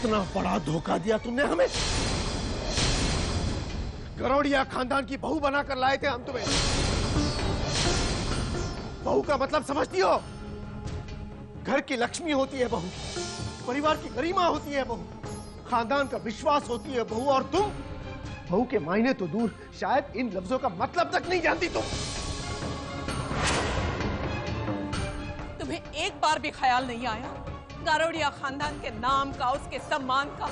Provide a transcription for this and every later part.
कितना बड़ा धोखा दिया तुमने हमें। गरोड़िया खानदान की बहू बनाकर लाए थे हम तुम्हें। बहू का मतलब समझती हो? घर की लक्ष्मी होती है बहू, परिवार की गरिमा होती है बहू, खानदान का विश्वास होती है बहू। और तुम बहू के मायने तो दूर, शायद इन लफ्जों का मतलब तक नहीं जानती तुम। तुम्हें एक बार भी ख्याल नहीं आया गारोड़िया खानदान के नाम का, उसके सम्मान का?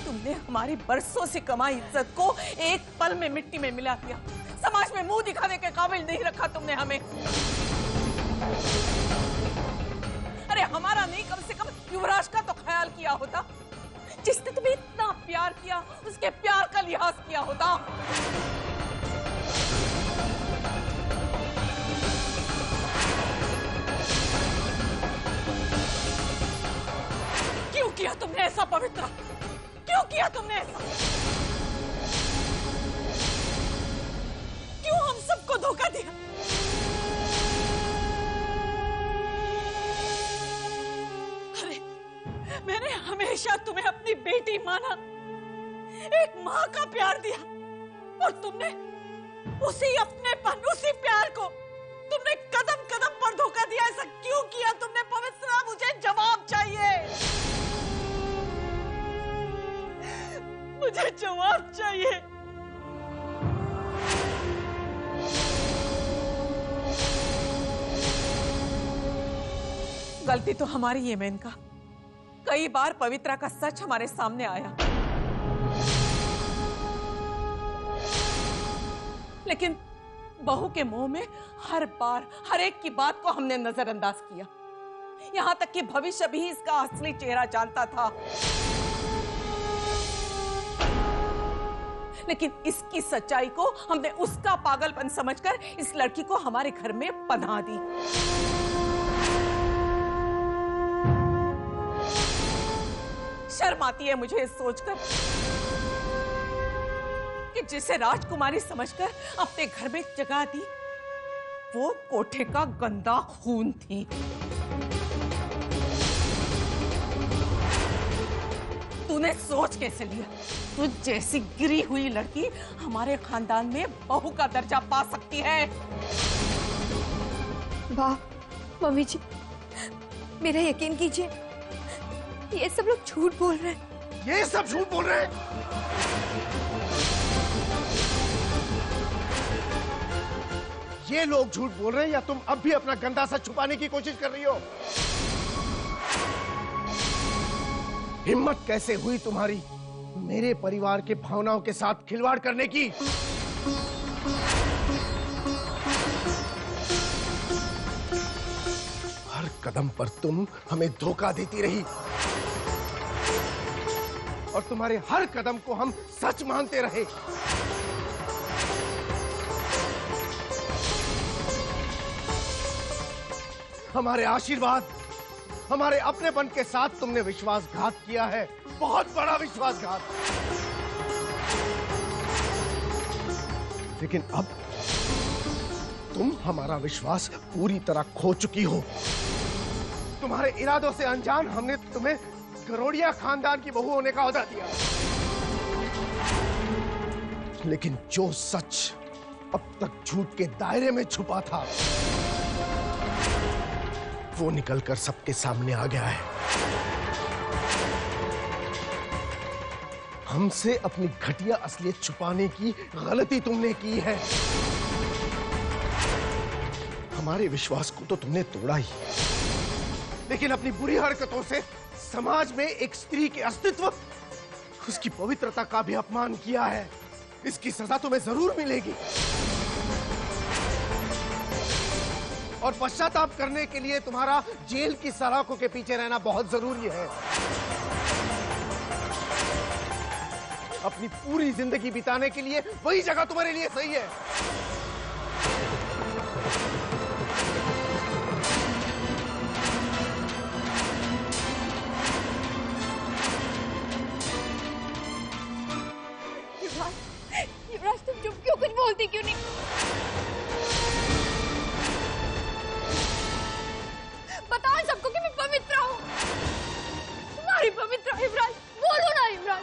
तुमने हमारी बरसों से कमाई इज्जत को एक पल में मिट्टी में मिला दिया। समाज में मुंह दिखाने के काबिल नहीं रखा तुमने हमें। अरे हमारा नहीं, कम से कम युवराज का तो ख्याल किया होता। जिसने तुम्हें इतना प्यार किया, उसके प्यार का लिहाज किया होता। क्यों किया तुमने ऐसा पवित्र? क्यों किया तुमने ऐसा? क्यों हम सबको धोखा दिया? अरे मैंने हमेशा तुम्हें अपनी बेटी माना, एक मां का प्यार दिया, और तुमने उसी अपनेपन, उसी प्यार को तुमने कदम कदम पर धोखा दिया। ऐसा क्यों किया तुमने पवित्रा? मुझे जवाब चाहिए, मुझे जवाब चाहिए। गलती तो हमारी है मेनका। कई बार पवित्रा का सच हमारे सामने आया, लेकिन बहू के मुंह में हर बार हर एक की बात को हमने नजरअंदाज किया। यहां तक कि भविष्य भी इसका असली चेहरा जानता था। लेकिन इसकी सच्चाई को हमने उसका पागलपन समझकर इस लड़की को हमारे घर में पनाह दी। शर्म आती है मुझे इस सोचकर कि जिसे राजकुमारी समझकर अपने घर में जगह दी, वो कोठे का गंदा खून थी। तूने सोच कैसे लिया तुझ जैसी गिरी हुई लड़की हमारे खानदान में बहू का दर्जा पा सकती है? वाह मम्मी जी, मेरा यकीन कीजिए, ये सब लोग झूठ बोल रहे हैं। ये सब झूठ बोल रहे हैं? ये लोग झूठ बोल रहे हैं या तुम अब भी अपना गंदा सा छुपाने की कोशिश कर रही हो? हिम्मत कैसे हुई तुम्हारी मेरे परिवार के भावनाओं के साथ खिलवाड़ करने की? हर कदम पर तुम हमें धोखा देती रही और तुम्हारे हर कदम को हम सच मानते रहे। हमारे आशीर्वाद, हमारे अपनेपन के साथ तुमने विश्वासघात किया है, बहुत बड़ा विश्वासघात। लेकिन अब तुम हमारा विश्वास पूरी तरह खो चुकी हो। तुम्हारे इरादों से अनजान हमने तुम्हें गरोड़िया खानदान की बहू होने का ओहदा दिया, लेकिन जो सच अब तक झूठ के दायरे में छुपा था, वो निकलकर सबके सामने आ गया है। हमसे अपनी घटिया असलियत छुपाने की गलती तुमने की है। हमारे विश्वास को तो तुमने तोड़ा ही, लेकिन अपनी बुरी हरकतों से समाज में एक स्त्री के अस्तित्व, उसकी पवित्रता का भी अपमान किया है। इसकी सजा तुम्हें जरूर मिलेगी और पश्चाताप करने के लिए तुम्हारा जेल की सलाखों के पीछे रहना बहुत जरूरी है। अपनी पूरी जिंदगी बिताने के लिए वही जगह तुम्हारे लिए सही है। युवराज तुम चुप क्यों, कुछ बोलती क्यों नहीं? पवित्र युवराज, बोलो ना युवराज।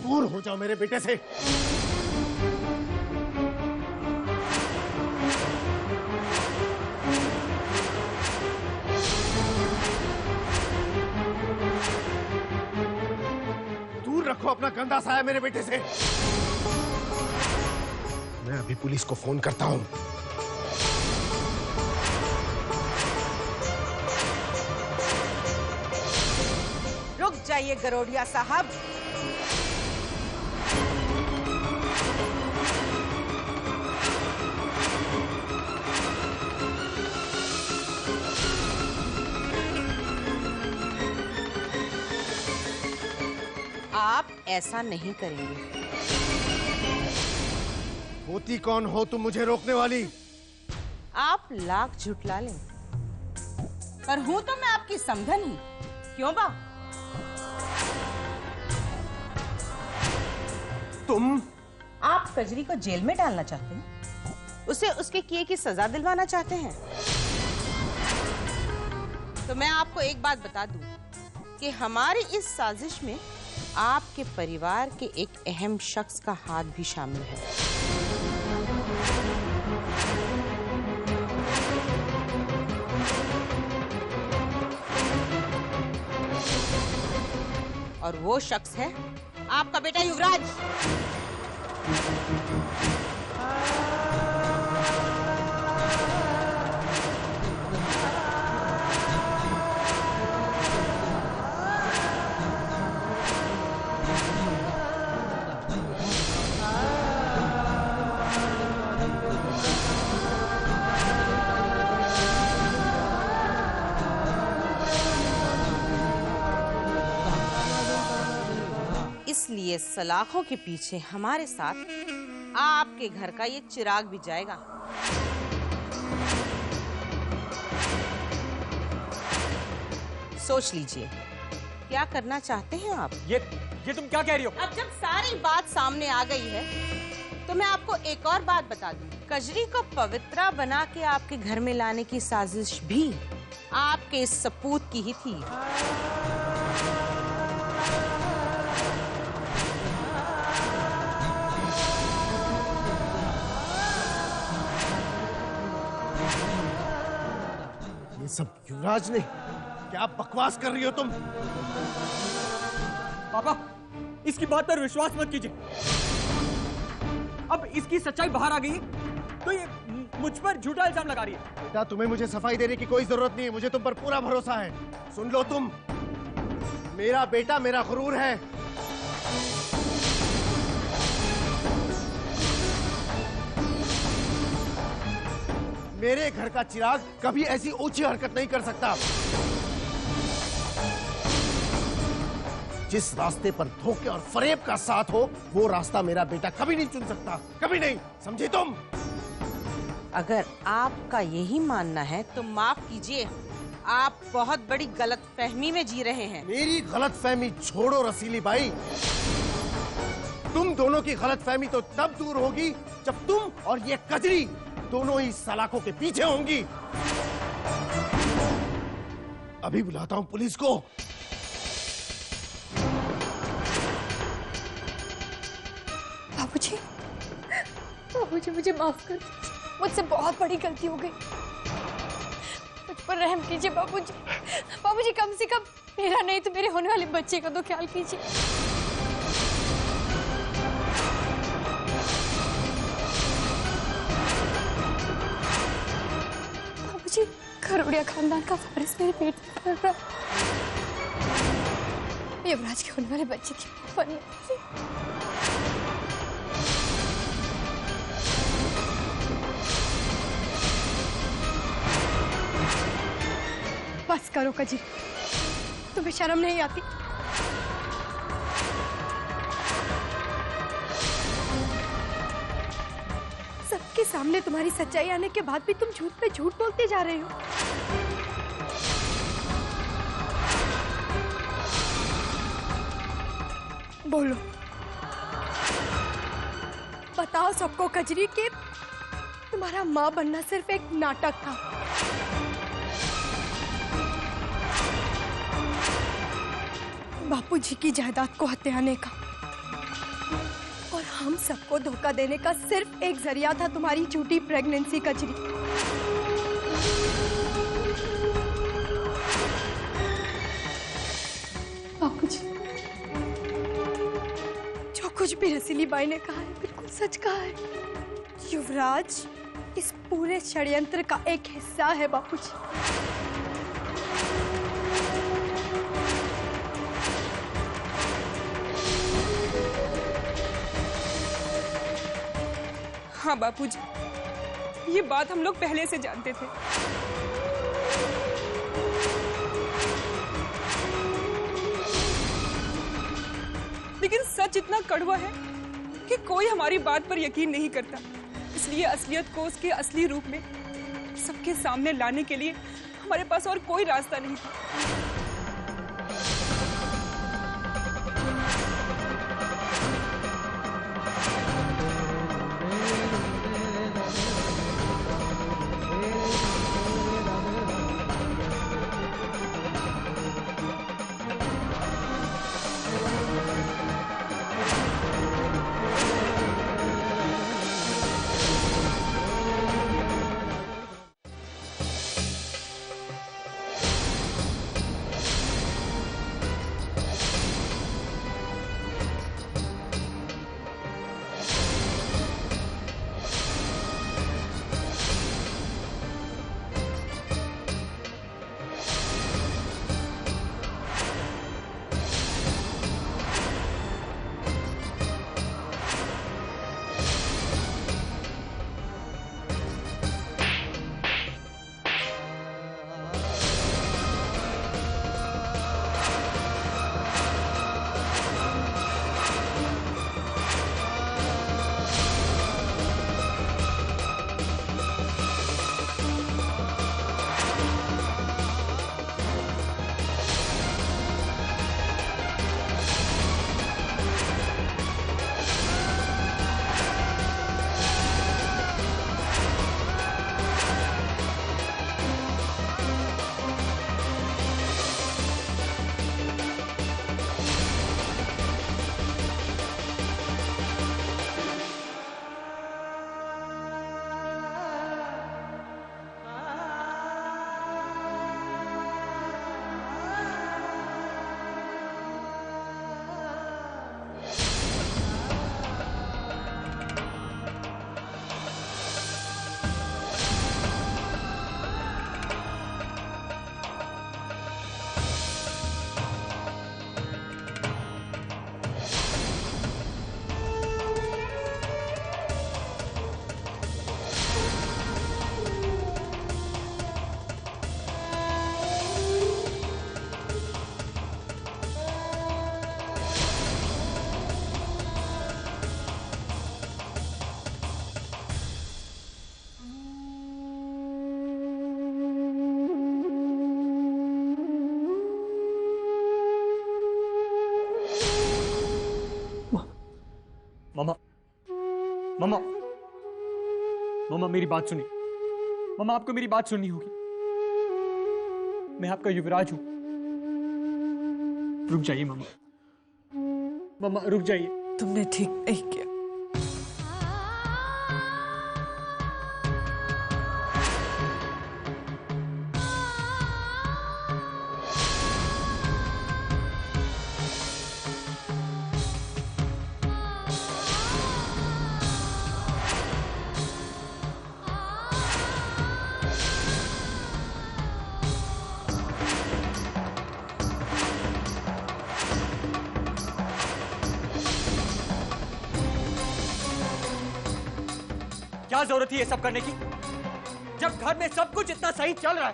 दूर हो जाओ मेरे बेटे से। दूर रखो अपना गंदा साया मेरे बेटे से। मैं अभी पुलिस को फोन करता हूं। रुक जाइए गरोडिया साहब। आप ऐसा नहीं करेंगे। होती कौन हो तुम मुझे रोकने वाली? आप लाख झुठला लें, पर हूं तो मैं आपकी समधन ही। क्यों बा? तुम? आप कजरी को जेल में डालना चाहते हैं? उसे उसके किए की सजा दिलवाना चाहते हैं? तो मैं आपको एक बात बता दूं कि हमारी इस साजिश में आपके परिवार के एक अहम शख्स का हाथ भी शामिल है। और वो शख्स है आपका बेटा युवराज। इसलिए सलाखों के पीछे हमारे साथ आपके घर का ये चिराग भी जाएगा। सोच लीजिए क्या करना चाहते हैं आप। ये तुम क्या कह रही हो? अब जब सारी बात सामने आ गई है तो मैं आपको एक और बात बता दूं। कजरी को पवित्रा बना के आपके घर में लाने की साजिश भी आपके इस सपूत की ही थी। ये सब युवराज ने? क्या बकवास कर रही हो तुम? पापा, इसकी बात पर विश्वास मत कीजिए। अब इसकी सच्चाई बाहर आ गई तो ये मुझ पर झूठा इल्जाम लगा रही है। बेटा तुम्हें मुझे सफाई देने की कोई जरूरत नहीं है। मुझे तुम पर पूरा भरोसा है। सुन लो तुम, मेरा बेटा मेरा गुरूर है। मेरे घर का चिराग कभी ऐसी ऊंची हरकत नहीं कर सकता। जिस रास्ते पर धोखे और फरेब का साथ हो, वो रास्ता मेरा बेटा कभी नहीं चुन सकता। कभी नहीं, समझे तुम? अगर आपका यही मानना है तो माफ कीजिए, आप बहुत बड़ी गलतफहमी में जी रहे हैं। मेरी गलतफहमी छोड़ो रसीली बाई। तुम दोनों की गलतफहमी तो तब दूर होगी जब तुम और ये कजरी दोनों ही सलाखों के पीछे होंगी। अभी बुलाता हूं पुलिस को। बाबूजी, बाबूजी मुझे माफ कर दीजिए। मुझसे बहुत बड़ी गलती हो गई। मुझ पर रहम कीजिए बाबूजी। बाबूजी कम से कम मेरा नहीं तो मेरे होने वाले बच्चे का तो ख्याल कीजिए। बाबूजी, खरोड़िया खानदान का वारिस मेरे पेट में पल रहा। युवराज के होने वाले बच्चे की बनी। बस करो कजरी, तुम्हें शर्म नहीं आती? सबके सामने तुम्हारी सच्चाई आने के बाद भी तुम झूठ पे झूठ बोलते जा रहे हो। बोलो, बताओ सबको कजरी के तुम्हारा माँ बनना सिर्फ एक नाटक था। बापूजी की जायदाद को हथियाने का और हम सबको धोखा देने का सिर्फ एक जरिया था तुम्हारी झूठी प्रेगनेंसी कजरी। बापूजी, जो कुछ भी रसीली बाई ने कहा है बिल्कुल सच कहा है। युवराज इस पूरे षड्यंत्र का एक हिस्सा है बापूजी। हाँ बापूजी, ये बात हम लोग पहले से जानते थे। लेकिन सच इतना कड़वा है कि कोई हमारी बात पर यकीन नहीं करता। इसलिए असलियत को उसके असली रूप में सबके सामने लाने के लिए हमारे पास और कोई रास्ता नहीं था। मामा, मामा, मामा मेरी बात सुनिए। मामा आपको मेरी बात सुननी होगी। मैं आपका युवराज हूं। रुक जाइए मामा, मामा रुक जाइए। तुमने ठीक नहीं किया। क्या जरूरत है ये सब करने की? जब घर में सब कुछ इतना सही चल रहा है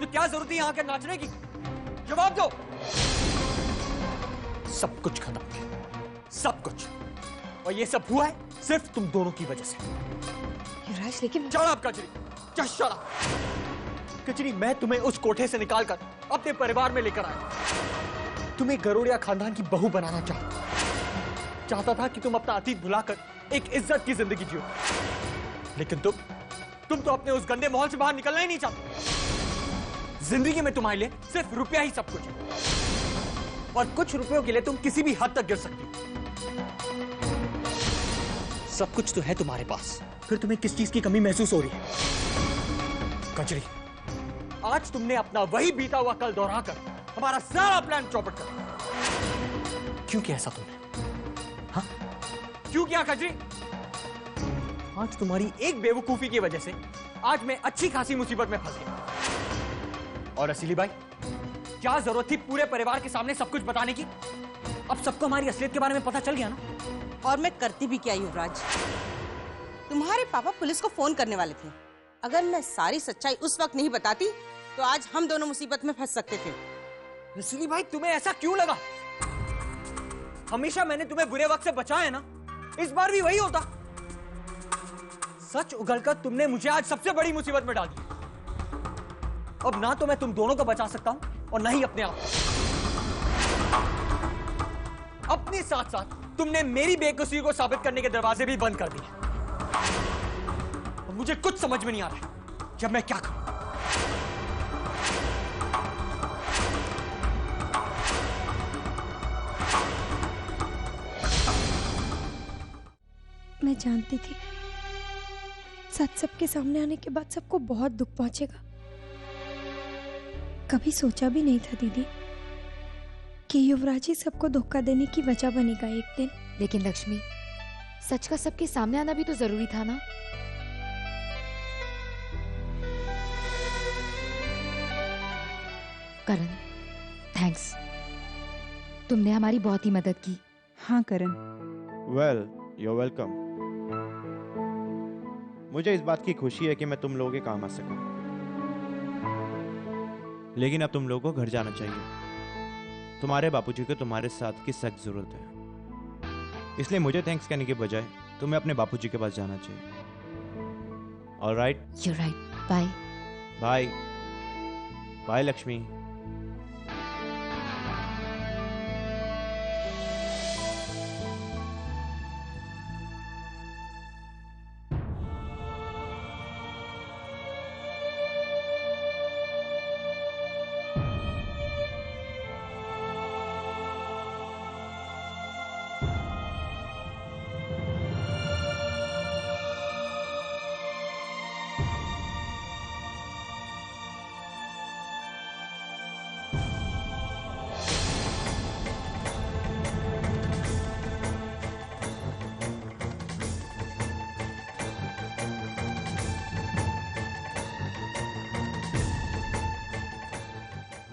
तो क्या जरूरत है यहाँ के नाचने की? जवाब दो। सब कुछ खत्म है, सब कुछ। और ये सब हुआ है सिर्फ तुम दोनों की वजह से। युवराज लेकिन शट अप कचरी, जस्ट शट अप। कचरी, मैं तुम्हें उस कोठे से निकालकर अपने परिवार में लेकर आया। तुम्हें गरोड़िया खानदान की बहू बनाना चाहता था कि तुम अपना अतीत भुलाकर एक इज्जत की जिंदगी जियो। लेकिन तुम तो अपने उस गंदे माहौल से बाहर निकलना ही नहीं चाहते। जिंदगी में तुम्हारे लिए सिर्फ रुपया ही सब कुछ है, और कुछ रुपयों के लिए तुम किसी भी हद तक गिर सकती हो। सब कुछ तो है तुम्हारे पास, फिर तुम्हें किस चीज की कमी महसूस हो रही है? कचरी, आज तुमने अपना वही बीता हुआ कल दोहराकर हमारा सारा प्लान चौपट कर दिया। क्यों किया ऐसा तुमने? हाँ, क्यों किया कचरी? आज तुम्हारी एक बेवकूफी की वजह से आज मैं अच्छी खासी मुसीबत में फंस गया। और असली भाई, क्या जरूरत थी पूरे परिवार के सामने सब कुछ बताने की? अब सबको हमारी असलियत के बारे में पता चल गया ना। और मैं करती भी क्या युवराज, तुम्हारे पापा पुलिस को फोन करने वाले थे। अगर मैं सारी सच्चाई उस वक्त नहीं बताती तो आज हम दोनों मुसीबत में फंस सकते थे। असली भाई, तुम्हें ऐसा क्यों लगा? हमेशा मैंने तुम्हें बुरे वक्त से बचाया है ना, इस बार भी वही होता। सच उगलकर तुमने मुझे आज सबसे बड़ी मुसीबत में डाल दिया। अब ना तो मैं तुम दोनों को बचा सकता हूं और ना ही अपने आप। अपने साथ साथ तुमने मेरी बेकसूरी को साबित करने के दरवाजे भी बंद कर दिए। और मुझे कुछ समझ में नहीं आ रहा है कि अब मैं क्या करूं। मैं जानती थी सच सबके सामने आने के बाद सबको बहुत दुख पहुंचेगा। कभी सोचा भी नहीं था दीदी कि युवराज ही सबको धोखा देने की वजह बनेगा एक दिन। लेकिन लक्ष्मी, सच का सबके सामने आना भी तो जरूरी था ना। करण, थैंक्स, तुमने हमारी बहुत ही मदद की। हाँ Karan. Well, you are welcome. मुझे इस बात की खुशी है कि मैं तुम लोगों के काम आ सका, लेकिन अब तुम लोगों को घर जाना चाहिए। तुम्हारे बापूजी को तुम्हारे साथ की सख्त जरूरत है, इसलिए मुझे थैंक्स कहने के बजाय तुम्हें अपने बापूजी के पास जाना चाहिए। Alright? You right. Bye bye bye Lakshmi.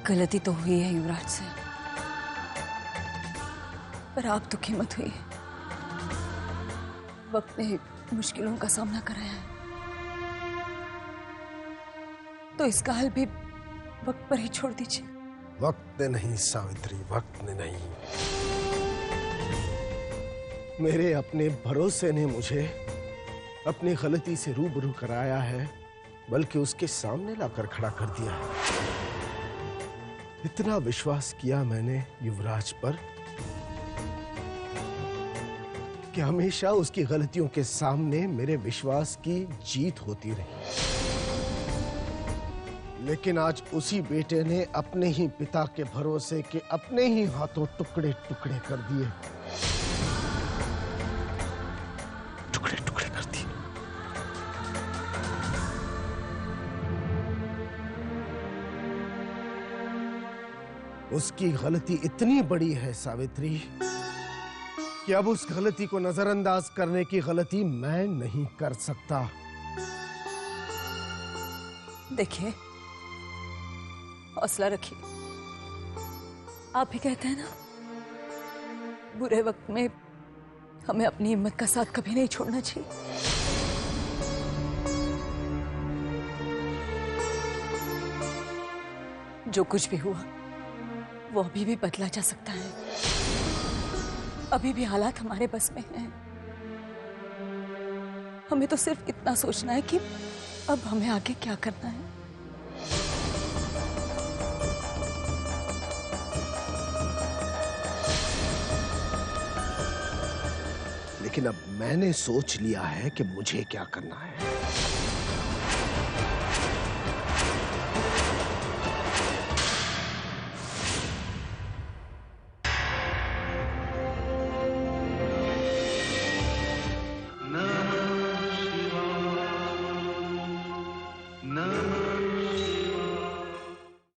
गलती तो हुई है युवराज से, पर आप दुखी मत हुई। वक्त ने मुश्किलों का सामना कराया है, तो इसका हल भी वक्त पर ही छोड़ दीजिए। वक्त ने नहीं सावित्री, वक्त ने नहीं, मेरे अपने भरोसे ने मुझे अपनी गलती से रूबरू कराया है, बल्कि उसके सामने लाकर खड़ा कर दिया है। इतना विश्वास किया मैंने युवराज पर कि हमेशा उसकी गलतियों के सामने मेरे विश्वास की जीत होती रही। लेकिन आज उसी बेटे ने अपने ही पिता के भरोसे के अपने ही हाथों टुकड़े टुकड़े कर दिए, टुकड़े टुकड़े कर दिए। उसकी गलती इतनी बड़ी है सावित्री कि अब उस गलती को नजरअंदाज करने की गलती मैं नहीं कर सकता। देखिए, हौसला रखिए। आप ही कहते हैं ना, बुरे वक्त में हमें अपनी हिम्मत का साथ कभी नहीं छोड़ना चाहिए। जो कुछ भी हुआ वो अभी भी बदला जा सकता है। अभी भी हालात हमारे बस में हैं। हमें तो सिर्फ इतना सोचना है कि अब हमें आगे क्या करना है। लेकिन अब मैंने सोच लिया है कि मुझे क्या करना है।